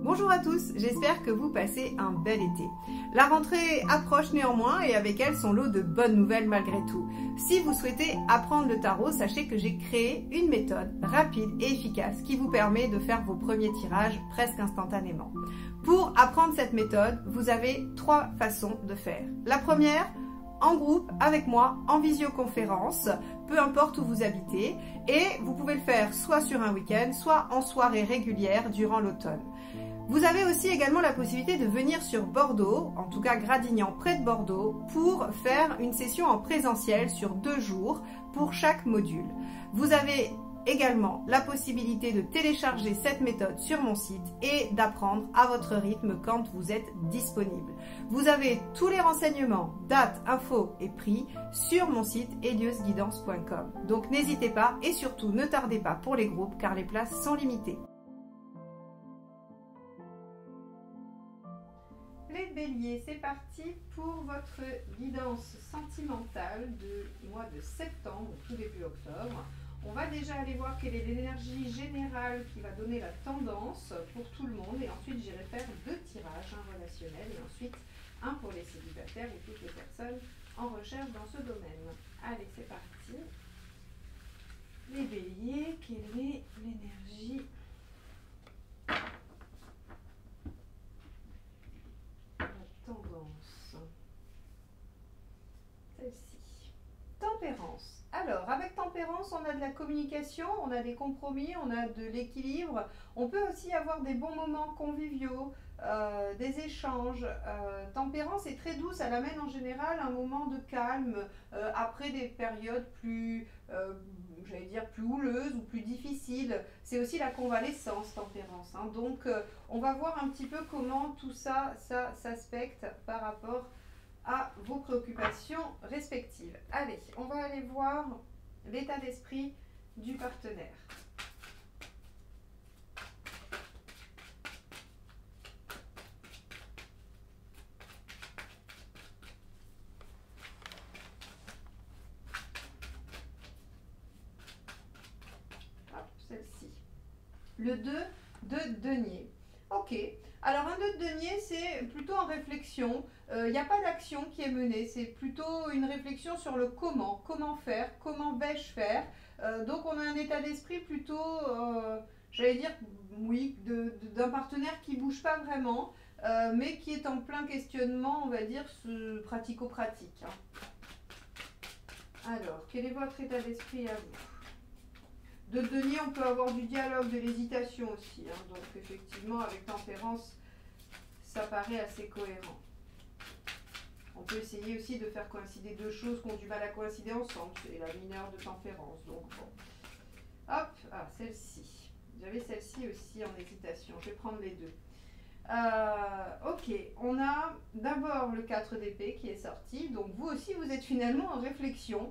Bonjour à tous, j'espère que vous passez un bel été. La rentrée approche néanmoins et avec elle son lot de bonnes nouvelles malgré tout. Si vous souhaitez apprendre le tarot, sachez que j'ai créé une méthode rapide et efficace qui vous permet de faire vos premiers tirages presque instantanément. Pour apprendre cette méthode, vous avez trois façons de faire. La première, en groupe, avec moi, en visioconférence, peu importe où vous habitez, et vous pouvez le faire soit sur un week-end, soit en soirée régulière durant l'automne. Vous avez aussi également la possibilité de venir sur Bordeaux, en tout cas Gradignan près de Bordeaux, pour faire une session en présentiel sur 2 jours pour chaque module. Vous avez également la possibilité de télécharger cette méthode sur mon site et d'apprendre à votre rythme quand vous êtes disponible. Vous avez tous les renseignements, dates, infos et prix sur mon site eliosguidance.com. Donc n'hésitez pas et surtout ne tardez pas pour les groupes car les places sont limitées. Les béliers, c'est parti pour votre guidance sentimentale du mois de septembre, tout début octobre. On va déjà aller voir quelle est l'énergie générale qui va donner la tendance pour tout le monde. Et ensuite, j'irai faire 2 tirages, un relationnel et ensuite un pour les célibataires et toutes les personnes en recherche dans ce domaine. Allez, c'est parti. Les béliers, quelle est l'énergie ? Tendance. Celle-ci. Tempérance. Alors, avec tempérance, on a de la communication, on a des compromis, on a de l'équilibre. On peut aussi avoir des bons moments conviviaux, des échanges. Tempérance est très douce, elle amène en général un moment de calme après des périodes plus, j'allais dire, plus houleuses ou plus difficiles. C'est aussi la convalescence, tempérance. Hein. Donc, on va voir un petit peu comment tout ça s'aspecte par rapport à vos préoccupations respectives. Allez, on va aller voir l'état d'esprit du partenaire. Hop, celle-ci. Le 2 de denier. Ok. Alors un 2 de denier, c'est plutôt en réflexion. Il n'y a pas d'action qui est menée. C'est plutôt une réflexion sur le comment. Comment faire? Comment vais-je faire? Donc on a un état d'esprit plutôt, j'allais dire, oui, d'un partenaire qui ne bouge pas vraiment, mais qui est en plein questionnement, on va dire, pratico-pratique. Alors, quel est votre état d'esprit à vous? De denier, on peut avoir du dialogue, de l'hésitation aussi. Hein. Donc, effectivement, avec tempérance, ça paraît assez cohérent. On peut essayer aussi de faire coïncider 2 choses qui ont du mal à coïncider ensemble. C'est la mineure de tempérance. Donc, bon. Hop, ah, celle-ci. J'avais celle-ci aussi en hésitation. Je vais prendre les 2. Ok, on a d'abord le 4 d'épée qui est sorti. Donc, vous aussi, vous êtes finalement en réflexion.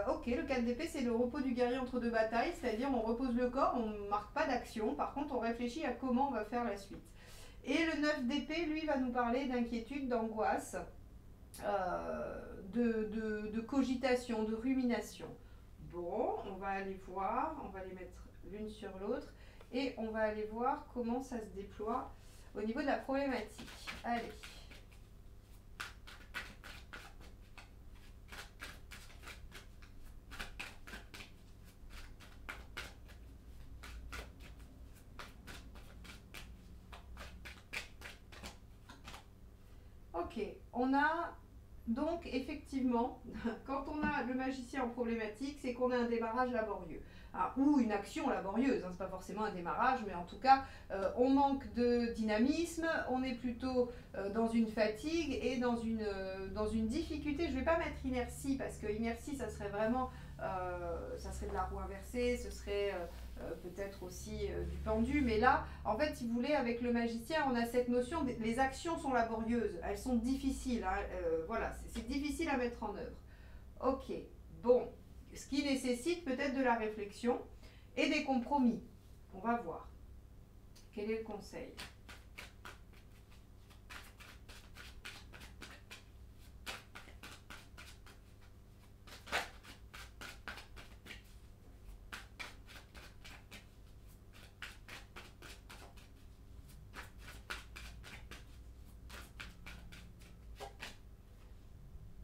Ok, le 4 d'épée, c'est le repos du guerrier entre 2 batailles, c'est-à-dire on repose le corps, on ne marque pas d'action, par contre on réfléchit à comment on va faire la suite. Et le 9 d'épée, lui, va nous parler d'inquiétude, d'angoisse, de cogitation, de rumination. Bon, on va aller voir, on va les mettre l'une sur l'autre, et on va aller voir comment ça se déploie au niveau de la problématique. Allez. Ok, on a donc effectivement, quand on a le magicien en problématique, c'est qu'on a un démarrage laborieux. Ah, ou une action laborieuse, hein, c'est pas forcément un démarrage, mais en tout cas, on manque de dynamisme, on est plutôt dans une fatigue et dans une difficulté. Je ne vais pas mettre inertie, parce que inertie, ça serait vraiment, ça serait de la roue inversée, ce serait peut-être aussi du pendu. Mais là, en fait, si vous voulez, avec le magicien, on a cette notion, les actions sont laborieuses, elles sont difficiles, hein, voilà, c'est difficile à mettre en œuvre. Ok, bon, ce qui nécessite peut-être de la réflexion et des compromis. On va voir. Quel est le conseil?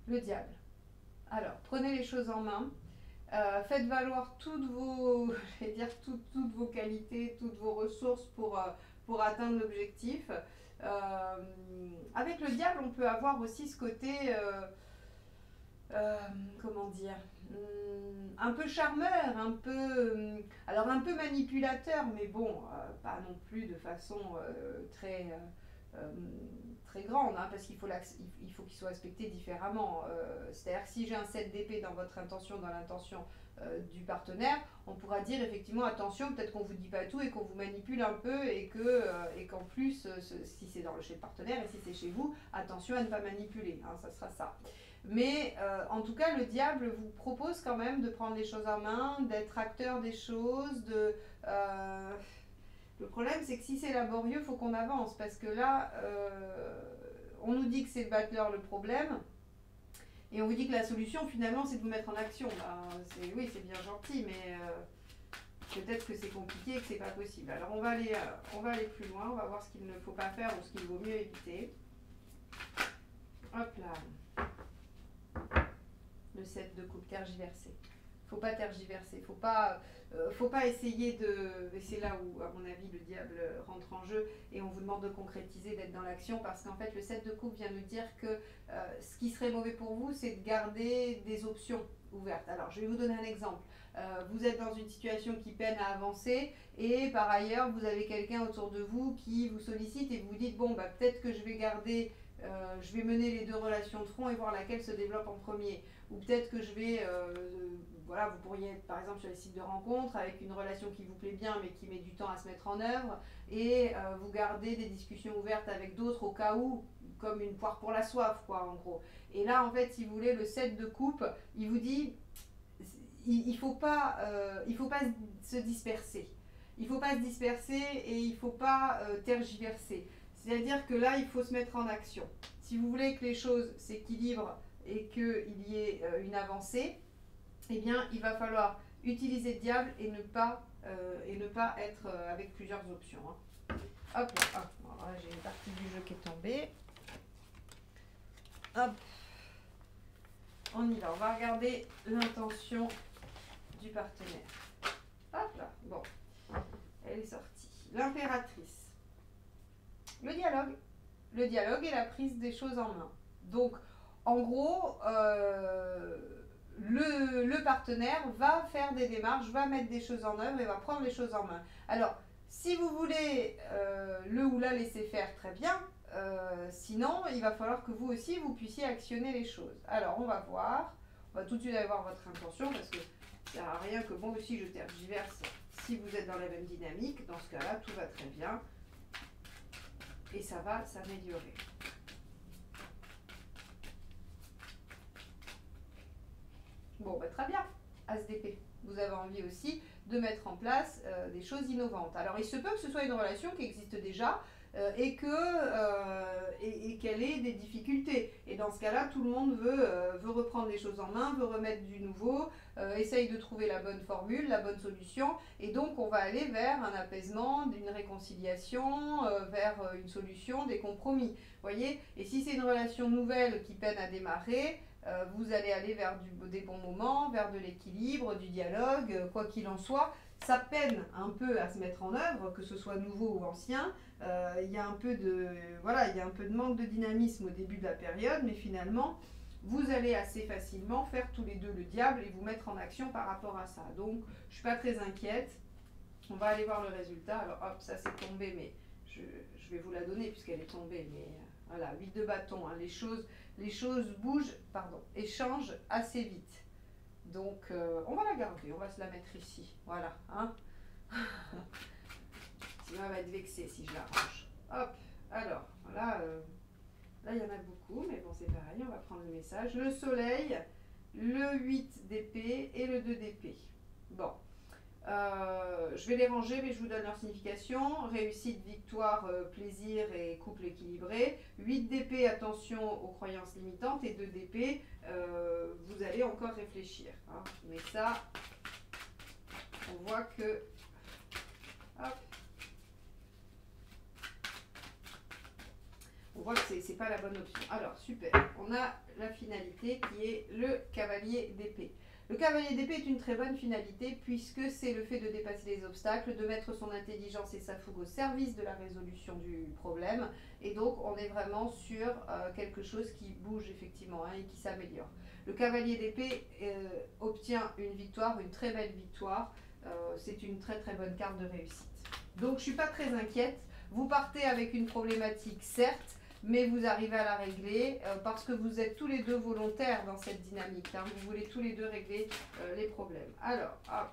Le diable. Alors, prenez les choses en main. Faites valoir toutes vos, je vais dire, toutes vos qualités, toutes vos ressources pour atteindre l'objectif. Avec le diable, on peut avoir aussi ce côté, comment dire, un peu charmeur, alors un peu manipulateur, mais bon, pas non plus de façon euh, très grande, hein, parce il faut qu'il soit aspecté différemment. C'est-à-dire que si j'ai un 7 d'épée dans votre intention, dans l'intention du partenaire, on pourra dire effectivement attention, peut-être qu'on vous dit pas tout et qu'on vous manipule un peu et qu'en plus, si c'est chez le partenaire et si c'est chez vous, attention à ne pas manipuler, hein, ça sera ça. Mais en tout cas, le diable vous propose quand même de prendre les choses en main, d'être acteur des choses, le problème, c'est que si c'est laborieux, il faut qu'on avance. Parce que là, on nous dit que c'est le battleur le problème. Et on vous dit que la solution, finalement, c'est de vous mettre en action. Ben, oui, c'est bien gentil, mais peut-être que c'est compliqué et que c'est pas possible. Alors, on va aller plus loin. On va voir ce qu'il ne faut pas faire ou ce qu'il vaut mieux éviter. Hop là. Le 7 de coupe tergiversé. Faut pas tergiverser, faut pas essayer de... Et c'est là où, à mon avis, le diable rentre en jeu et on vous demande de concrétiser, d'être dans l'action parce qu'en fait, le 7 de coupe vient nous dire que ce qui serait mauvais pour vous, c'est de garder des options ouvertes. Alors, je vais vous donner un exemple. Vous êtes dans une situation qui peine à avancer et par ailleurs, vous avez quelqu'un autour de vous qui vous sollicite et vous vous dites, bon, bah, peut-être que je vais garder... je vais mener les deux relations de front et voir laquelle se développe en premier. Ou peut-être que je vais, voilà, vous pourriez être par exemple sur les sites de rencontres avec une relation qui vous plaît bien mais qui met du temps à se mettre en œuvre et vous gardez des discussions ouvertes avec d'autres au cas où, comme une poire pour la soif, quoi, en gros. Et là, en fait, si vous voulez, le 7 de coupe, il vous dit, il faut pas se disperser. Il ne faut pas se disperser et il ne faut pas tergiverser. C'est-à-dire que là, il faut se mettre en action. Si vous voulez que les choses s'équilibrent et qu'il y ait une avancée, eh bien, il va falloir utiliser le diable et ne pas être avec plusieurs options. Hein. Hop là, bon, là j'ai une partie du jeu qui est tombée. Hop, on y va. On va regarder l'intention du partenaire. Hop là, bon, elle est sortie. L'impératrice. Le dialogue et la prise des choses en main. Donc, en gros, le partenaire va faire des démarches, va mettre des choses en œuvre et va prendre les choses en main. Alors, si vous voulez le ou la laisser faire, très bien. Sinon, il va falloir que vous aussi, vous puissiez actionner les choses. Alors, on va voir. On va tout de suite aller voir votre intention parce que ça ne sert à rien que moi aussi je tergiverse si vous êtes dans la même dynamique. Dans ce cas-là, tout va très bien. Et ça va s'améliorer. Bon, bah, très bien, As d'épée. Vous avez envie aussi de mettre en place des choses innovantes. Alors, il se peut que ce soit une relation qui existe déjà et qu'elle ait des difficultés. Et dans ce cas-là, tout le monde veut reprendre les choses en main, veut remettre du nouveau, essaye de trouver la bonne formule, la bonne solution. Et donc, on va aller vers un apaisement, une réconciliation, vers une solution, des compromis. Voyez? Et si c'est une relation nouvelle qui peine à démarrer, vous allez aller vers des bons moments, vers de l'équilibre, du dialogue, quoi qu'il en soit. Ça peine un peu à se mettre en œuvre, que ce soit nouveau ou ancien. Il y a un peu de manque de dynamisme au début de la période, mais finalement, vous allez assez facilement faire tous les deux le diable et vous mettre en action par rapport à ça. Donc, je ne suis pas très inquiète. On va aller voir le résultat. Alors, hop, ça c'est tombé, mais je vais vous la donner puisqu'elle est tombée. Mais voilà, 8 de bâton. Hein, les choses bougent, et changent assez vite. Donc, on va la garder, on va se la mettre ici. Voilà. Hein. Sinon, elle va être vexée si je la range. Hop, alors, là, là, il y en a beaucoup, mais bon, c'est pareil, on va prendre le message. Le soleil, le 8 d'épée et le 2 d'épée. Bon. Je vais les ranger, mais je vous donne leur signification. Réussite, victoire, plaisir et couple équilibré. 8 d'épée, attention aux croyances limitantes. Et 2 d'épée, vous allez encore réfléchir. Hein. Mais ça, on voit que... Hop. On voit que c'est pas la bonne option. Alors, super. On a la finalité qui est le cavalier d'épée. Le cavalier d'épée est une très bonne finalité puisque c'est le fait de dépasser les obstacles, de mettre son intelligence et sa fougue au service de la résolution du problème. Et donc, on est vraiment sur quelque chose qui bouge effectivement hein, et qui s'améliore. Le cavalier d'épée obtient une victoire, une très belle victoire. C'est une très très bonne carte de réussite. Donc, je ne suis pas très inquiète. Vous partez avec une problématique, certes, mais vous arrivez à la régler parce que vous êtes tous les deux volontaires dans cette dynamique. Hein. Vous voulez tous les deux régler les problèmes. Alors, hop.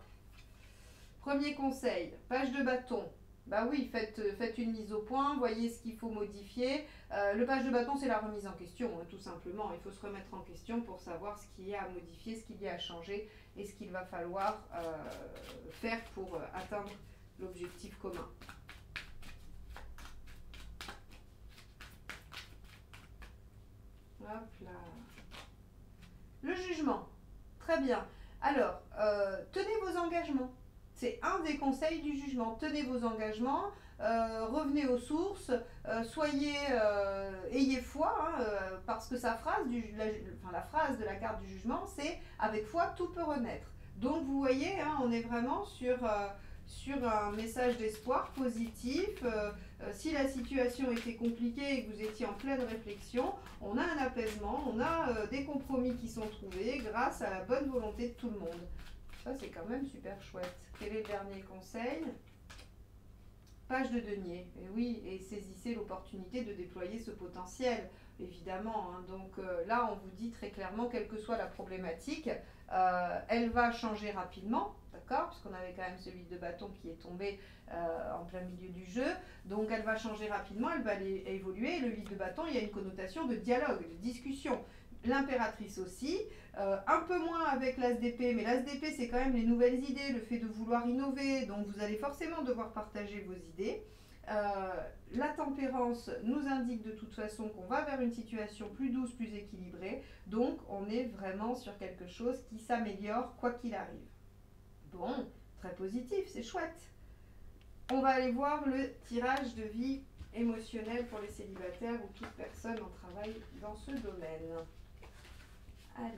Premier conseil, page de bâton. Bah oui, faites une mise au point, voyez ce qu'il faut modifier. Le page de bâton, c'est la remise en question, hein, tout simplement. Il faut se remettre en question pour savoir ce qu'il y a à modifier, ce qu'il y a à changer et ce qu'il va falloir faire pour atteindre l'objectif commun. Hop là. Le jugement. Très bien. Alors, tenez vos engagements. C'est un des conseils du jugement. Tenez vos engagements, revenez aux sources, ayez foi, hein, parce que la phrase de la carte du jugement, c'est « avec foi, tout peut renaître ». Donc, vous voyez, hein, on est vraiment sur un message d'espoir positif. Si la situation était compliquée et que vous étiez en pleine réflexion, on a un apaisement, on a des compromis qui sont trouvés grâce à la bonne volonté de tout le monde. Ça, c'est quand même super chouette. Quel est le dernier conseil? Page de denier. Et oui, et saisissez l'opportunité de déployer ce potentiel, évidemment. Hein. Donc là, on vous dit très clairement, quelle que soit la problématique, elle va changer rapidement. D'accord, puisqu'on avait quand même celui de bâton qui est tombé en plein milieu du jeu. Donc elle va changer rapidement, elle va évoluer. Le 8 de bâton, il y a une connotation de dialogue, de discussion. L'impératrice aussi, un peu moins avec l'as d'épée, mais l'as d'épée c'est quand même les nouvelles idées, le fait de vouloir innover, donc vous allez forcément devoir partager vos idées. La tempérance nous indique de toute façon qu'on va vers une situation plus douce, plus équilibrée, donc on est vraiment sur quelque chose qui s'améliore quoi qu'il arrive. Bon, très positif, c'est chouette. On va aller voir le tirage de vie émotionnelle pour les célibataires ou toute personne en travail dans ce domaine. Allez,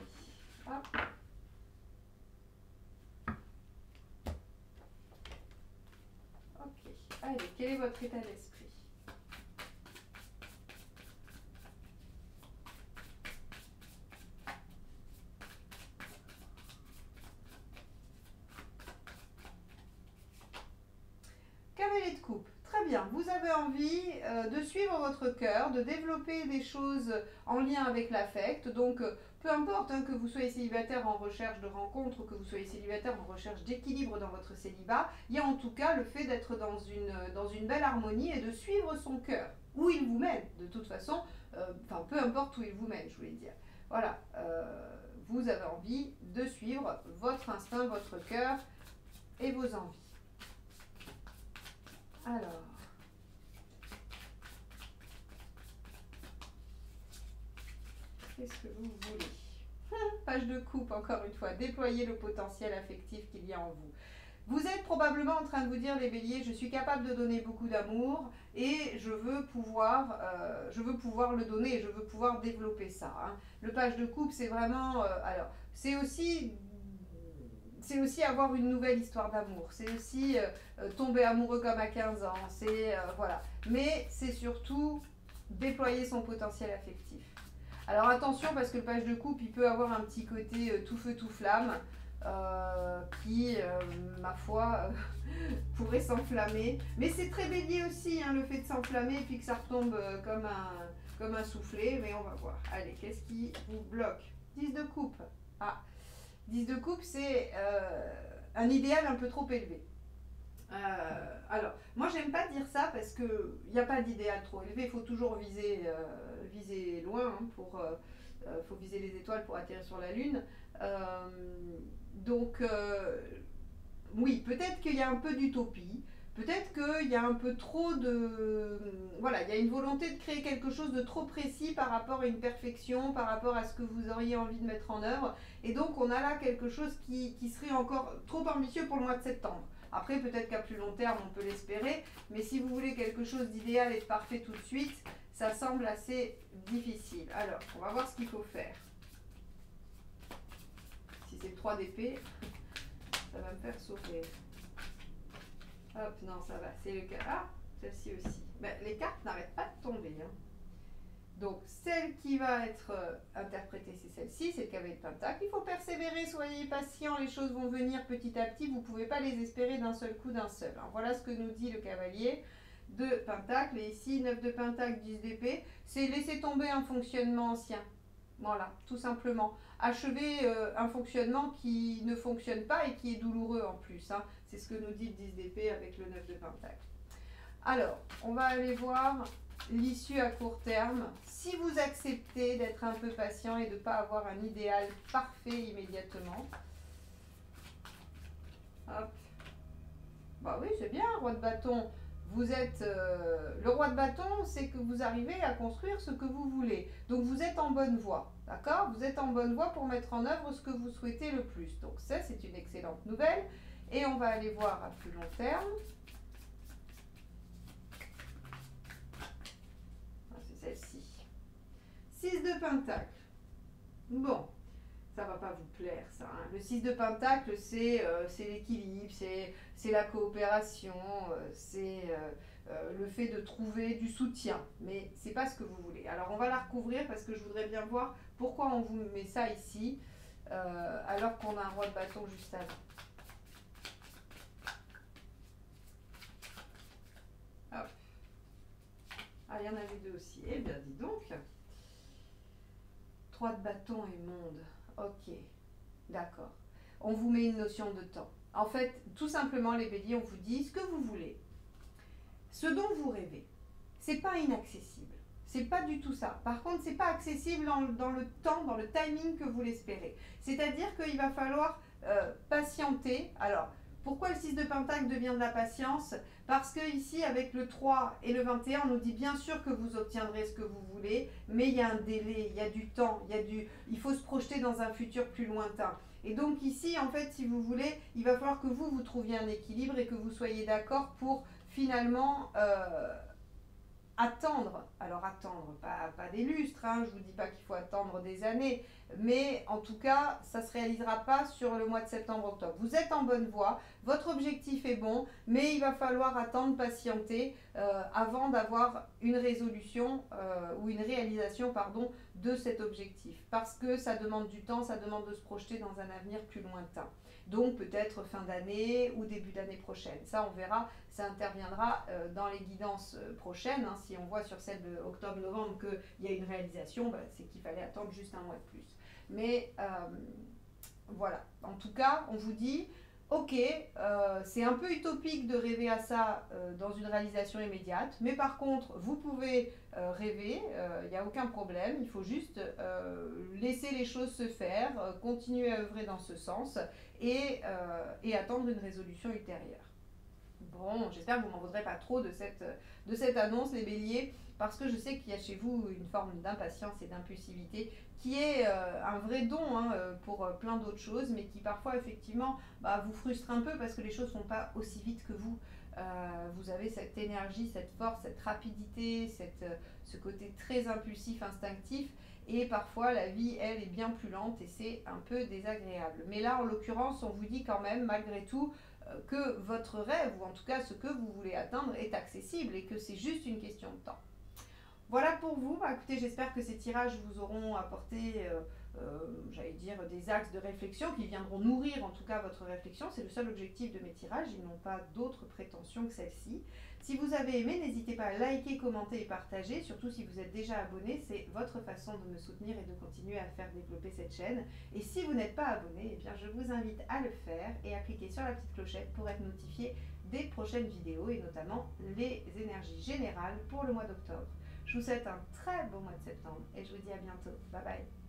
hop. Ok, allez, quel est votre état d'esprit? Cavalier de coupe, très bien. Vous avez envie de suivre votre cœur, de développer des choses en lien avec l'affect. Donc, peu importe hein, que vous soyez célibataire en recherche de rencontre ou que vous soyez célibataire en recherche d'équilibre dans votre célibat, il y a en tout cas le fait d'être dans une belle harmonie et de suivre son cœur, où il vous mène, de toute façon, enfin peu importe où il vous mène, je voulais dire. Voilà, vous avez envie de suivre votre instinct, votre cœur et vos envies. Alors, qu'est-ce que vous voulez? Page de coupe, encore une fois, déployer le potentiel affectif qu'il y a en vous. Vous êtes probablement en train de vous dire, les béliers, je suis capable de donner beaucoup d'amour et je veux pouvoir le donner, je veux pouvoir développer ça. Hein. Le page de coupe, c'est vraiment... alors, c'est aussi avoir une nouvelle histoire d'amour, c'est aussi tomber amoureux comme à 15 ans, c'est voilà. Mais c'est surtout déployer son potentiel affectif. Alors attention parce que le page de coupe, il peut avoir un petit côté tout feu tout flamme qui, ma foi, pourrait s'enflammer. Mais c'est très bélier aussi, hein, le fait de s'enflammer et puis que ça retombe comme un soufflet. Mais on va voir. Allez, qu'est-ce qui vous bloque? 10 de coupe. Ah, 10 de coupe, c'est un idéal un peu trop élevé. Alors, moi j'aime pas dire ça parce que il n'y a pas d'idéal trop élevé, il faut toujours viser loin, hein, faut viser les étoiles pour atterrir sur la Lune. Euh, donc, oui, peut-être qu'il y a un peu d'utopie, peut-être qu'il y a un peu trop de... Voilà, il y a une volonté de créer quelque chose de trop précis par rapport à une perfection, par rapport à ce que vous auriez envie de mettre en œuvre. Et donc, on a là quelque chose qui serait encore trop ambitieux pour le mois de septembre. Après, peut-être qu'à plus long terme, on peut l'espérer, mais si vous voulez quelque chose d'idéal et de parfait tout de suite, ça semble assez difficile. Alors, on va voir ce qu'il faut faire. Si c'est le 3 d'épée, ça va me faire sourire. Hop, non, ça va. C'est le cas. Ah, celle-ci aussi. Ben, les cartes n'arrêtent pas de tomber. Hein. Donc, celle qui va être interprétée, c'est celle-ci, c'est le cavalier de Pentacle. Il faut persévérer, soyez patient, les choses vont venir petit à petit. Vous ne pouvez pas les espérer d'un seul coup, d'un seul. Alors, voilà ce que nous dit le cavalier de Pentacle. Et ici, 9 de Pentacle, 10 d'épée. C'est laisser tomber un fonctionnement ancien. Voilà, tout simplement. Achever un fonctionnement qui ne fonctionne pas et qui est douloureux en plus. Hein. C'est ce que nous dit le 10 d'épée avec le 9 de Pentacle. Alors, on va aller voir l'issue à court terme. Si vous acceptez d'être un peu patient et de ne pas avoir un idéal parfait immédiatement. Hop. Bah oui, c'est bien, roi de bâton. Vous êtes le roi de bâton, c'est que vous arrivez à construire ce que vous voulez. Donc vous êtes en bonne voie, d'accord? Vous êtes en bonne voie pour mettre en œuvre ce que vous souhaitez le plus. Donc ça, c'est une excellente nouvelle. Et on va aller voir à plus long terme. C'est celle-ci. 6 de Pentacle. Bon, ça va pas vous plaire ça. Hein. Le 6 de Pentacle, c'est l'équilibre, c'est la coopération, c'est le fait de trouver du soutien. Mais c'est pas ce que vous voulez. Alors on va la recouvrir parce que je voudrais bien voir pourquoi on vous met ça ici alors qu'on a un roi de bâton juste avant. Hop. Ah, il y en avait deux aussi. Eh bien, dis donc. 3 de bâton et monde. Ok, d'accord. On vous met une notion de temps. En fait, tout simplement, les béliers, on vous dit ce que vous voulez. Ce dont vous rêvez, c'est pas inaccessible. C'est pas du tout ça. Par contre, c'est pas accessible dans le temps, dans le timing que vous l'espérez. C'est-à-dire qu'il va falloir patienter. Alors, pourquoi le 6 de Pentacle devient de la patience? Parce que ici, avec le 3 et le 21, on nous dit bien sûr que vous obtiendrez ce que vous voulez, mais il y a un délai, il y a du temps, il faut se projeter dans un futur plus lointain. Et donc ici, en fait, si vous voulez, il va falloir que vous trouviez un équilibre et que vous soyez d'accord pour finalement attendre. Alors attendre, pas des lustres, hein, je ne vous dis pas qu'il faut attendre des années, mais en tout cas, ça ne se réalisera pas sur le mois de septembre-octobre. Vous êtes en bonne voie, votre objectif est bon, mais il va falloir attendre, patienter avant d'avoir une résolution ou une réalisation, pardon, de cet objectif. Parce que ça demande du temps, ça demande de se projeter dans un avenir plus lointain. Donc peut-être fin d'année ou début d'année prochaine. Ça, on verra, ça interviendra dans les guidances prochaines. Hein. Si on voit sur celle de octobre-novembre qu'il y a une réalisation, bah, c'est qu'il fallait attendre juste un mois de plus. Mais voilà, en tout cas, on vous dit, ok, c'est un peu utopique de rêver à ça dans une réalisation immédiate, mais par contre, vous pouvez rêver, il n'y a aucun problème, il faut juste laisser les choses se faire, continuer à œuvrer dans ce sens et attendre une résolution ultérieure. Bon, j'espère que vous ne m'en voudrez pas trop de cette annonce, les béliers, parce que je sais qu'il y a chez vous une forme d'impatience et d'impulsivité qui est un vrai don hein, pour plein d'autres choses, mais qui parfois effectivement vous frustre un peu parce que les choses ne vont pas aussi vite que vous. Vous avez cette énergie, cette force, cette rapidité, ce côté très impulsif, instinctif, et parfois la vie, elle, est bien plus lente et c'est un peu désagréable. Mais là, en l'occurrence, on vous dit quand même, malgré tout, que votre rêve, ou en tout cas ce que vous voulez atteindre, est accessible et que c'est juste une question de temps. Voilà pour vous. Bah, écoutez, j'espère que ces tirages vous auront apporté, j'allais dire, des axes de réflexion qui viendront nourrir en tout cas votre réflexion. C'est le seul objectif de mes tirages. Ils n'ont pas d'autres prétentions que celle-ci. Si vous avez aimé, n'hésitez pas à liker, commenter et partager. Surtout si vous êtes déjà abonné, c'est votre façon de me soutenir et de continuer à faire développer cette chaîne. Et si vous n'êtes pas abonné, eh bien, je vous invite à le faire et à cliquer sur la petite clochette pour être notifié des prochaines vidéos et notamment les énergies générales pour le mois d'octobre. Je vous souhaite un très bon mois de septembre et je vous dis à bientôt. Bye bye.